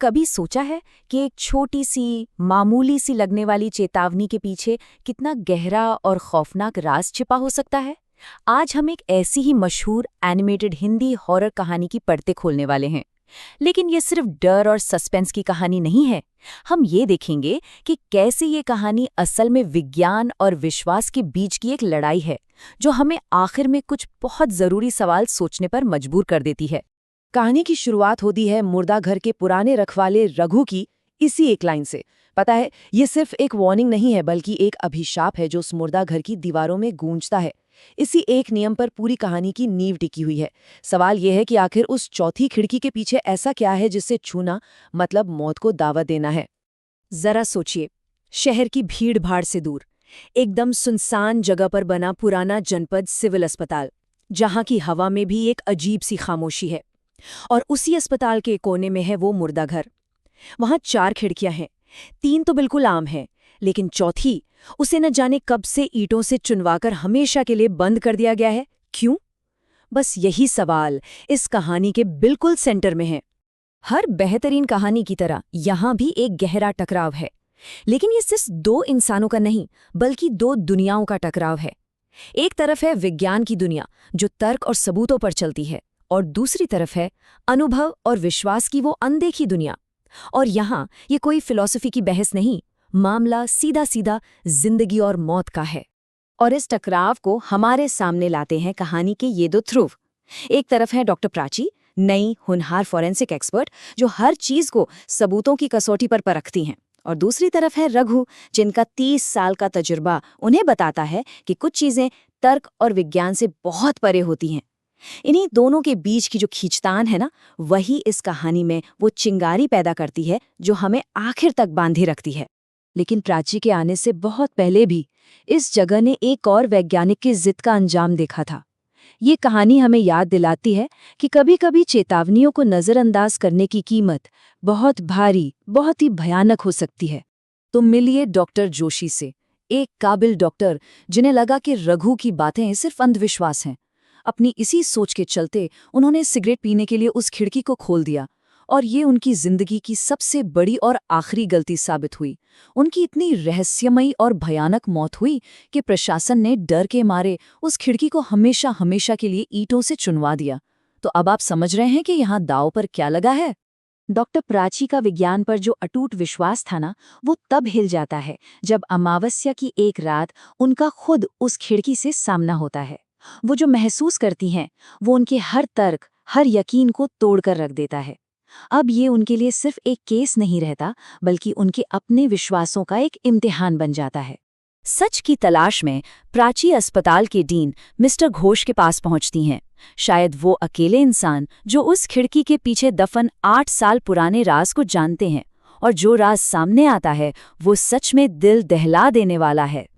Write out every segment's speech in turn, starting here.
कभी सोचा है कि एक छोटी सी, मामूली सी लगने वाली चेतावनी के पीछे कितना गहरा और खौफनाक राज छिपा हो सकता है? आज हम एक ऐसी ही मशहूर एनिमेटेड हिंदी हॉरर कहानी की परतें खोलने वाले हैं। लेकिन ये सिर्फ डर और सस्पेंस की कहानी नहीं है। हम ये देखेंगे कि कैसे ये कहानी असल में विज्ञान और विश्वास के बीच की एक लड़ाई है, जो हमें आखिर में कुछ बहुत जरूरी सवाल सोचने पर मजबूर कर देती है। कहानी की शुरुआत होती है मुर्दा घर के पुराने रखवाले रघु की इसी एक लाइन से। पता है, ये सिर्फ एक वार्निंग नहीं है, बल्कि एक अभिशाप है जो उस मुर्दा घर की दीवारों में गूंजता है। इसी एक नियम पर पूरी कहानी की नींव टिकी हुई है। सवाल यह है कि आखिर उस चौथी खिड़की के पीछे ऐसा क्या है जिससे छूना मतलब मौत को दावत देना है। जरा सोचिए, शहर की भीड़ भाड़ से दूर, एकदम सुनसान जगह पर बना पुराना जनपद सिविल अस्पताल, जहां की हवा में भी एक अजीब सी खामोशी है। और उसी अस्पताल के कोने में है वो मुर्दा घर। वहां 4 खिड़कियां हैं, 3 तो बिल्कुल आम हैं, लेकिन चौथी, उसे न जाने कब से ईंटों से चुनवाकर हमेशा के लिए बंद कर दिया गया है। क्यों? बस यही सवाल इस कहानी के बिल्कुल सेंटर में है। हर बेहतरीन कहानी की तरह यहां भी एक गहरा टकराव है, लेकिन ये सिर्फ 2 इंसानों का नहीं, बल्कि 2 दुनियाओं का टकराव है। एक तरफ है विज्ञान की दुनिया, जो तर्क और सबूतों पर चलती है, और दूसरी तरफ है अनुभव और विश्वास की वो अनदेखी दुनिया। और यहाँ ये कोई फिलॉसफी की बहस नहीं, मामला सीधा सीधा जिंदगी और मौत का है। और इस टकराव को हमारे सामने लाते हैं कहानी के ये 2 ध्रुव। एक तरफ है डॉक्टर प्राची, नई होनहार फॉरेंसिक एक्सपर्ट जो हर चीज को सबूतों की कसौटी पर परखती हैं, और दूसरी तरफ है रघु, जिनका 30 साल का तजुर्बा उन्हें बताता है कि कुछ चीजें तर्क और विज्ञान से बहुत परे होती हैं। इन्हीं दोनों के बीच की जो खींचतान है ना, वही इस कहानी में वो चिंगारी पैदा करती है जो हमें आखिर तक बांधे रखती है। लेकिन प्राची के आने से बहुत पहले भी इस जगह ने एक और वैज्ञानिक की जिद का अंजाम देखा था। ये कहानी हमें याद दिलाती है कि कभी-कभी चेतावनियों को नजरअंदाज करने की कीमत बहुत भारी, बहुत ही भयानक हो सकती है। तो मिलिए डॉक्टर जोशी से, एक काबिल डॉक्टर जिन्हें लगा कि रघु की बातें सिर्फ अंधविश्वास हैं। अपनी इसी सोच के चलते उन्होंने सिगरेट पीने के लिए उस खिड़की को खोल दिया, और ये उनकी जिंदगी की सबसे बड़ी और आखिरी गलती साबित हुई। उनकी इतनी रहस्यमयी और भयानक मौत हुई कि प्रशासन ने डर के मारे उस खिड़की को हमेशा हमेशा के लिए ईंटों से चुनवा दिया। तो अब आप समझ रहे हैं कि यहाँ दांव पर क्या लगा है। डॉक्टर प्राची का विज्ञान पर जो अटूट विश्वास था ना, वो तब हिल जाता है जब अमावस्या की एक रात उनका खुद उस खिड़की से सामना होता है। वो जो महसूस करती हैं, वो उनके हर तर्क, हर यकीन को तोड़कर रख देता है। अब ये उनके लिए सिर्फ एक केस नहीं रहता, बल्कि उनके अपने विश्वासों का एक इम्तिहान बन जाता है। सच की तलाश में प्राची अस्पताल के डीन मिस्टर घोष के पास पहुंचती हैं। शायद वो अकेले इंसान जो उस खिड़की के पीछे दफन 8 साल पुराने राज को जानते हैं, और जो राज सामने आता है वो सच में दिल दहला देने वाला है।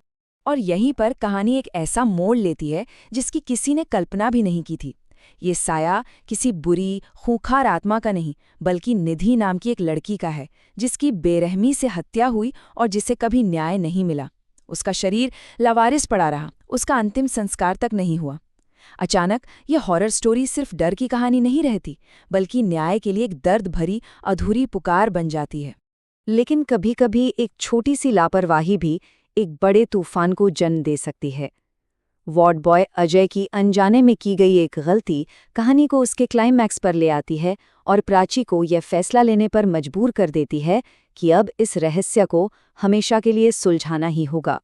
और यहीं पर कहानी एक ऐसा मोड़ लेती है जिसकी किसी ने कल्पना भी नहीं की थी। ये साया किसी बुरी, खूंखार आत्मा का नहीं, बल्कि निधि नाम की एक लड़की का है, जिसकी बेरहमी से हत्या हुई और जिसे कभी न्याय नहीं मिला। उसका शरीर लावारिस पड़ा रहा, उसका अंतिम संस्कार तक नहीं हुआ। अचानक ये हॉरर स्टोरी सिर्फ डर की कहानी नहीं रहती, बल्कि न्याय के लिए एक दर्द भरी अधूरी पुकार बन जाती है। लेकिन कभी-कभी एक छोटी सी लापरवाही भी एक बड़े तूफान को जन्म दे सकती है। वार्ड बॉय अजय की अनजाने में की गई एक गलती कहानी को उसके क्लाइमैक्स पर ले आती है, और प्राची को यह फैसला लेने पर मजबूर कर देती है कि अब इस रहस्य को हमेशा के लिए सुलझाना ही होगा।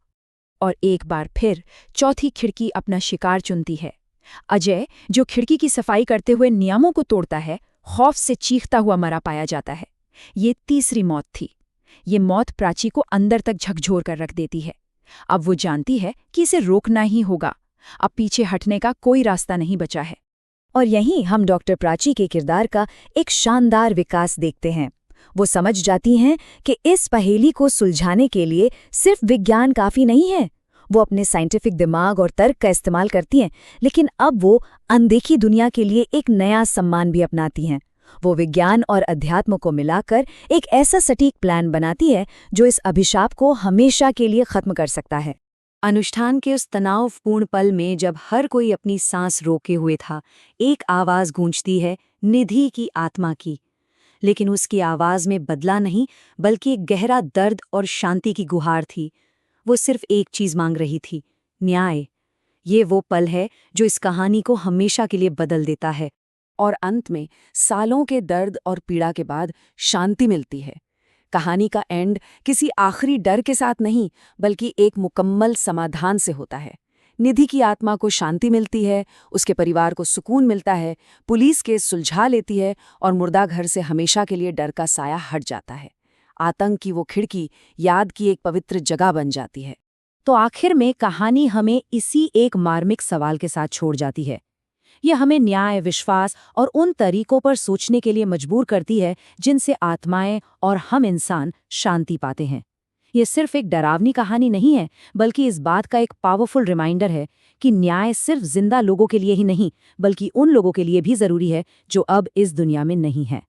और एक बार फिर चौथी खिड़की अपना शिकार चुनती है। अजय, जो खिड़की की सफाई करते हुए नियमों को तोड़ता है, खौफ से चीखता हुआ मरा पाया जाता है। ये तीसरी मौत थी। ये मौत प्राची को अंदर तक झकझोर कर रख देती है। अब वो जानती है कि इसे रोकना ही होगा। अब पीछे हटने का कोई रास्ता नहीं बचा है। और यहीं हम डॉक्टर प्राची के किरदार का एक शानदार विकास देखते हैं। वो समझ जाती हैं कि इस पहेली को सुलझाने के लिए सिर्फ विज्ञान काफी नहीं है। वो अपने साइंटिफिक दिमाग और तर्क का इस्तेमाल करती हैं, लेकिन अब वो अनदेखी दुनिया के लिए एक नया सम्मान भी अपनाती हैं। वो विज्ञान और अध्यात्म को मिलाकर एक ऐसा सटीक प्लान बनाती है जो इस अभिशाप को हमेशा के लिए खत्म कर सकता है। अनुष्ठान के उस तनावपूर्ण पल में जब हर कोई अपनी सांस रोके हुए था, एक आवाज गूंजती है निधि की आत्मा की। लेकिन उसकी आवाज़ में बदला नहीं, बल्कि एक गहरा दर्द और शांति की गुहार थी। वो सिर्फ एक चीज़ मांग रही थी, न्याय। ये वो पल है जो इस कहानी को हमेशा के लिए बदल देता है। और अंत में सालों के दर्द और पीड़ा के बाद शांति मिलती है। कहानी का एंड किसी आखिरी डर के साथ नहीं, बल्कि एक मुकम्मल समाधान से होता है। निधि की आत्मा को शांति मिलती है, उसके परिवार को सुकून मिलता है, पुलिस केस सुलझा लेती है और मुर्दा घर से हमेशा के लिए डर का साया हट जाता है। आतंक की वो खिड़की याद की एक पवित्र जगह बन जाती है। तो आखिर में कहानी हमें इसी एक मार्मिक सवाल के साथ छोड़ जाती है। यह हमें न्याय, विश्वास और उन तरीकों पर सोचने के लिए मजबूर करती है जिनसे आत्माएं और हम इंसान शांति पाते हैं। ये सिर्फ एक डरावनी कहानी नहीं है, बल्कि इस बात का एक पावरफुल रिमाइंडर है कि न्याय सिर्फ जिंदा लोगों के लिए ही नहीं, बल्कि उन लोगों के लिए भी जरूरी है जो अब इस दुनिया में नहीं है।